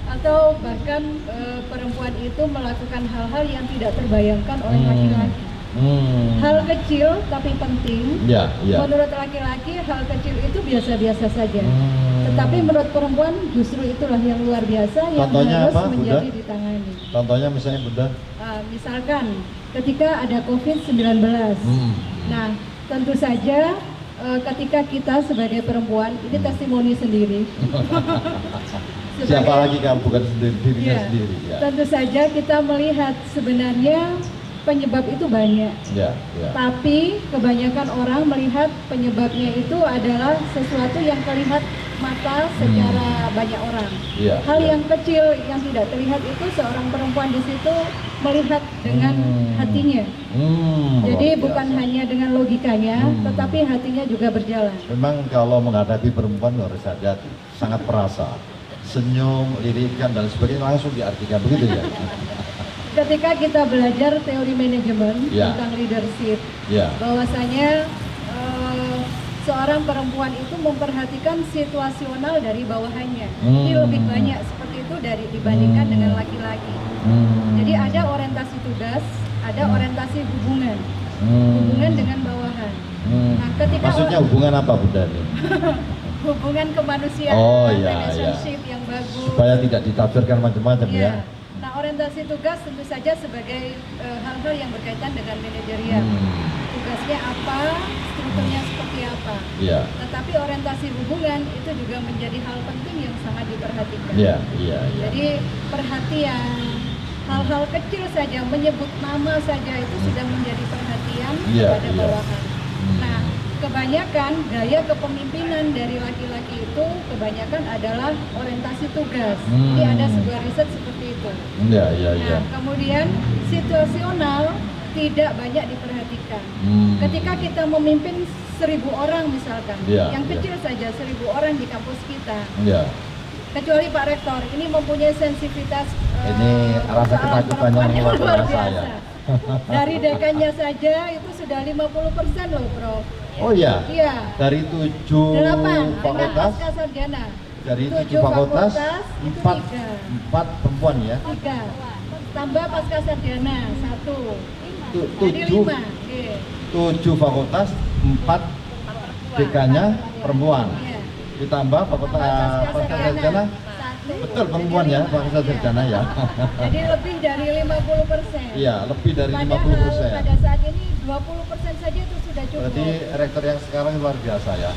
Atau bahkan perempuan itu melakukan hal-hal yang tidak terbayangkan oleh laki-laki. Hal kecil tapi penting. Menurut laki-laki hal kecil itu biasa-biasa saja. Tetapi menurut perempuan justru itulah yang luar biasa yang contohnya harus apa, menjadi Bunda? ditangani. Contohnya misalnya Bunda? Misalkan ketika ada COVID-19. Nah, tentu saja ketika kita sebagai perempuan, ini testimoni sendiri. Siapa lagi kalau bukan dirinya sendiri? Ya. Tentu saja kita melihat sebenarnya penyebab itu banyak. Tapi kebanyakan orang melihat penyebabnya itu adalah sesuatu yang terlihat mata secara banyak orang. Hal yang kecil yang tidak terlihat itu seorang perempuan di situ melihat dengan hatinya. Jadi bukan hanya dengan logikanya, tetapi hatinya juga berjalan. Memang kalau menghadapi perempuan harus hati-hati, sangat perasa. Senyum, lirikan dan sebagainya langsung diartikan, begitu ya. Ketika kita belajar teori manajemen tentang leadership, bahwasanya seorang perempuan itu memperhatikan situasional dari bawahannya. Ini lebih banyak seperti itu dibandingkan dengan laki-laki. Jadi ada orientasi tugas, ada orientasi hubungan, hubungan dengan bawahan. Nah, ketika maksudnya hubungan apa, Bunda? Hubungan kemanusiaan, relationship yang bagus. Supaya tidak ditafsirkan macam-macam ya. Nah, orientasi tugas tentu saja sebagai hal-hal yang berkaitan dengan manajerial. Tugasnya apa, strukturnya seperti apa. Tetapi orientasi hubungan itu juga menjadi hal penting yang sangat diperhatikan. Jadi perhatian, hal-hal kecil saja, menyebut nama saja itu sudah menjadi perhatian pada bawahan. Nah, kebanyakan gaya kepemimpinan dari laki-laki itu kebanyakan adalah orientasi tugas. Jadi ada sebuah riset seperti itu. Nah, kemudian situasional tidak banyak diperhatikan. Ketika kita memimpin 1000 orang misalkan, yang kecil saja 1000 orang di kampus kita. Kecuali Pak Rektor, ini mempunyai sensitivitas ini rasa ketakutannya luar biasa. Dari dekannya saja itu sudah 50% loh, Bro. Oh iya? Dari 8 fakultas? Sarjana. Dari 7 fakultas, 4 perempuan ya? 3. Tambah pasca sarjana, 1. 7 fakultas, 4 dekannya perempuan. Ditambah fakultas pasca sarjana, betul perempuan ya, pasca sarjana ya. Jadi lebih dari 50%. Iya, lebih dari 50%. Padahal pada saat ini 20% saja itu sudah cukup. Berarti rektor yang sekarang luar biasa ya.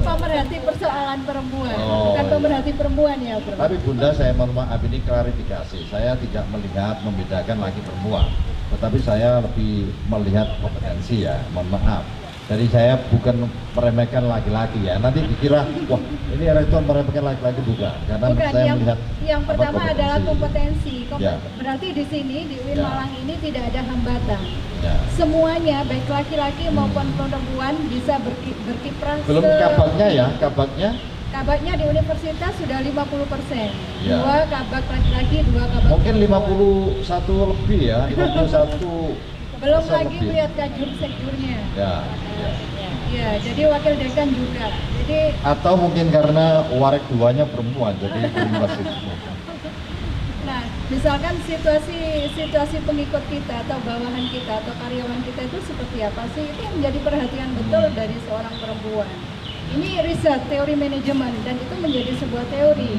pemerhati persoalan perempuan, bukan pemerhati perempuan ya, Bro. Tapi Bunda, saya mohon maaf, ini klarifikasi. Saya tidak melihat membedakan laki perempuan, tetapi saya lebih melihat kompetensi ya. Mohon maaf. Jadi saya bukan meremehkan laki-laki ya. Nanti dikira, wah ini rektor meremehkan laki-laki, bukan. Karena saya melihat yang pertama adalah kompetensi. Berarti di sini di UIN Malang ini tidak ada hambatan. Semuanya baik laki-laki maupun perempuan bisa berkiprah. Belum kabaknya ya, kabaknya? Kabaknya di universitas sudah 50%. 2 kabak laki-laki, 2 kabak. Mungkin 51 lebih ya, 51. Belum lagi lihat kajur sekjurnya. Ya, jadi wakil dekan juga. Jadi atau mungkin karena warek duanya perempuan, jadi masih. Nah, misalkan situasi pengikut kita atau bawahan kita atau karyawan kita itu seperti apa sih? Itu yang menjadi perhatian betul dari seorang perempuan. Ini riset teori manajemen dan itu menjadi sebuah teori.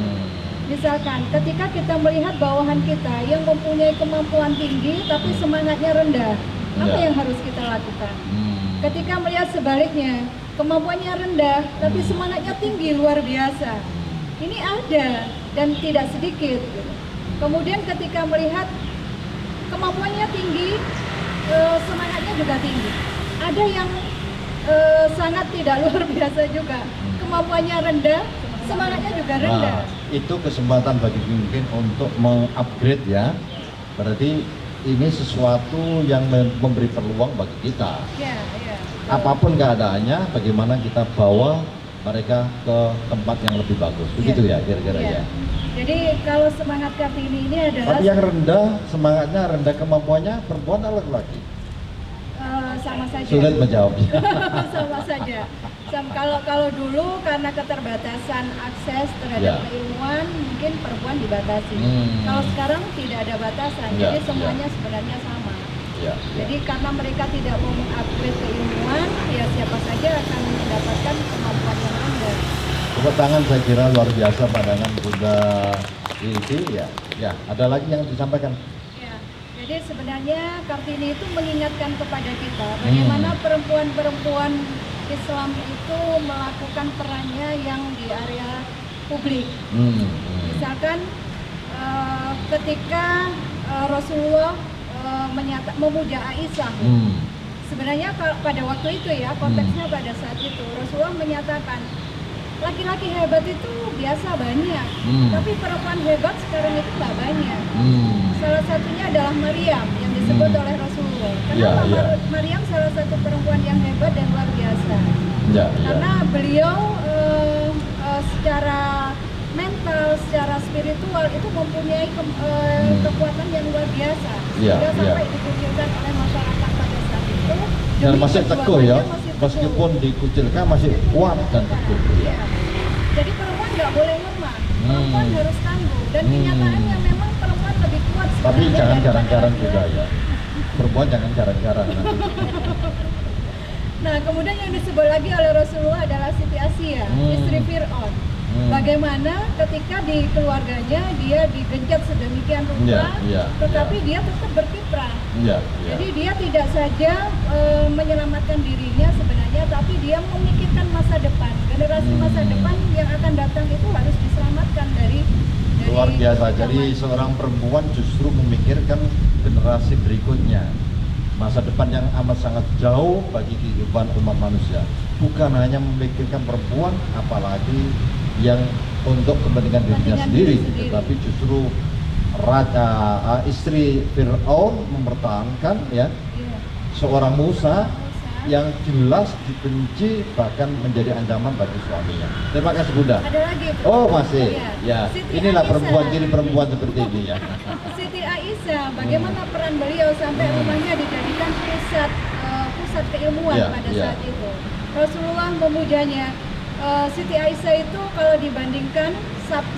Misalkan ketika kita melihat bawahan kita yang mempunyai kemampuan tinggi tapi semangatnya rendah, apa yang harus kita lakukan? Ketika melihat sebaliknya, kemampuannya rendah tapi semangatnya tinggi luar biasa. Ini ada dan tidak sedikit. Kemudian ketika melihat kemampuannya tinggi, semangatnya juga tinggi. Ada yang sangat tidak luar biasa juga, kemampuannya rendah, semangatnya juga rendah. Itu kesempatan bagi pemimpin untuk mengupgrade ya. Berarti ini sesuatu yang memberi peluang bagi kita. Apapun keadaannya, bagaimana kita bawa mereka ke tempat yang lebih bagus. Begitu ya kira-kira ya. Jadi kalau semangat Kartini ini adalah. Tapi yang rendah, semangatnya rendah, kemampuannya perempuan atau laki-laki? sama saja. Sulit menjawabnya. Sama saja. Kalau dulu karena keterbatasan akses terhadap keilmuan, mungkin perempuan dibatasi. Kalau sekarang tidak ada batasan, jadi semuanya sebenarnya sama. Jadi karena mereka tidak mau mengupgrade keilmuan, ya siapa saja akan mendapatkan kemampuan yang rendah. Tepuk tangan saya kira luar biasa pandangan Bunda Lili ya. Ya, ada lagi yang disampaikan? Ya, jadi sebenarnya Kartini itu mengingatkan kepada kita bagaimana perempuan-perempuan Islam itu melakukan perannya yang di area publik. Misalkan ketika Rasulullah memuja Aisyah. Sebenarnya pada waktu itu ya, konteksnya pada saat itu Rasulullah menyatakan laki-laki hebat itu biasa banyak, tapi perempuan hebat sekarang itu nggak banyak. Salah satunya adalah Maryam yang disebut oleh Rasulullah. Kenapa Maryam salah satu perempuan yang hebat dan luar biasa? Karena beliau secara mental, secara spiritual itu mempunyai kekuatan yang luar biasa. Sehingga sampai dikucilkan oleh masyarakat pada saat itu. Dan masih teguh ya, meskipun dikucilkan masih kuat dan teguh. Jadi perempuan nggak boleh lemah, perempuan harus tangguh. Dan kenyataannya memang perempuan lebih kuat. Tapi jangan garang-garang juga ya. Perempuan jangan garang-garang nanti. Nah, kemudian yang disebut lagi oleh Rasulullah adalah Siti Asia, istri Fir'aun. Bagaimana ketika di keluarganya dia digenjot sedemikian rupa, tetapi dia tetap berkiprah. Jadi dia tidak saja menyelamatkan dirinya sebenarnya, tapi dia memikirkan masa depan. Generasi masa depan yang akan datang itu harus diselamatkan dari luar biasa. Jadi seorang perempuan justru memikirkan generasi berikutnya. Masa depan yang amat sangat jauh bagi kehidupan umat manusia. Bukan hanya memikirkan perempuan, apalagi yang untuk kepentingan dirinya sendiri, tetapi justru istri Fir'aun mempertahankan seorang Musa yang jelas dibenci, bahkan menjadi ancaman bagi suaminya. Terima kasih Bunda. Ada lagi. Oh masih, ya. Inilah perempuan, jadi perempuan seperti ini ya. Siti Aisyah, bagaimana peran beliau sampai rumahnya dijadikan pusat keilmuan pada saat itu. Rasulullah memujanya. Siti Aisyah itu kalau dibandingkan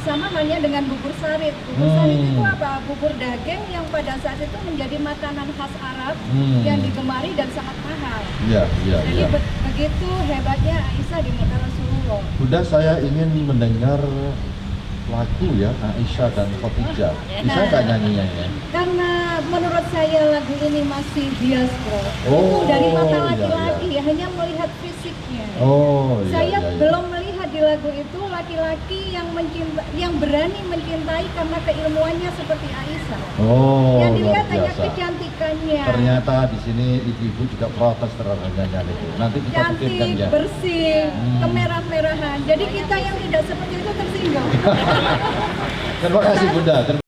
sama halnya dengan bubur sarit. Bubur sarit itu apa? Bubur daging yang pada saat itu menjadi makanan khas Arab yang digemari dan sangat mahal. Jadi begitu hebatnya Aisyah di mata Rasulullah. Bunda, saya ingin mendengar lagu ya Aisyah dan Khadijah. Bisa nggak nyanyinya ya? Karena menurut saya lagu ini masih bias bro. Itu dari mata laki-laki hanya melihat fisiknya. Saya belum melihat di lagu itu laki-laki yang berani mencintai karena keilmuannya seperti Aisyah. Yang dilihat hanya kecantikannya. Ternyata di sini ibu-ibu juga protes terhadap nyanyian itu. Nanti kita pikirkan ya. Bersih, kemerah-merahan. Jadi kita yang tidak seperti itu tersinggung. Terima kasih Bunda.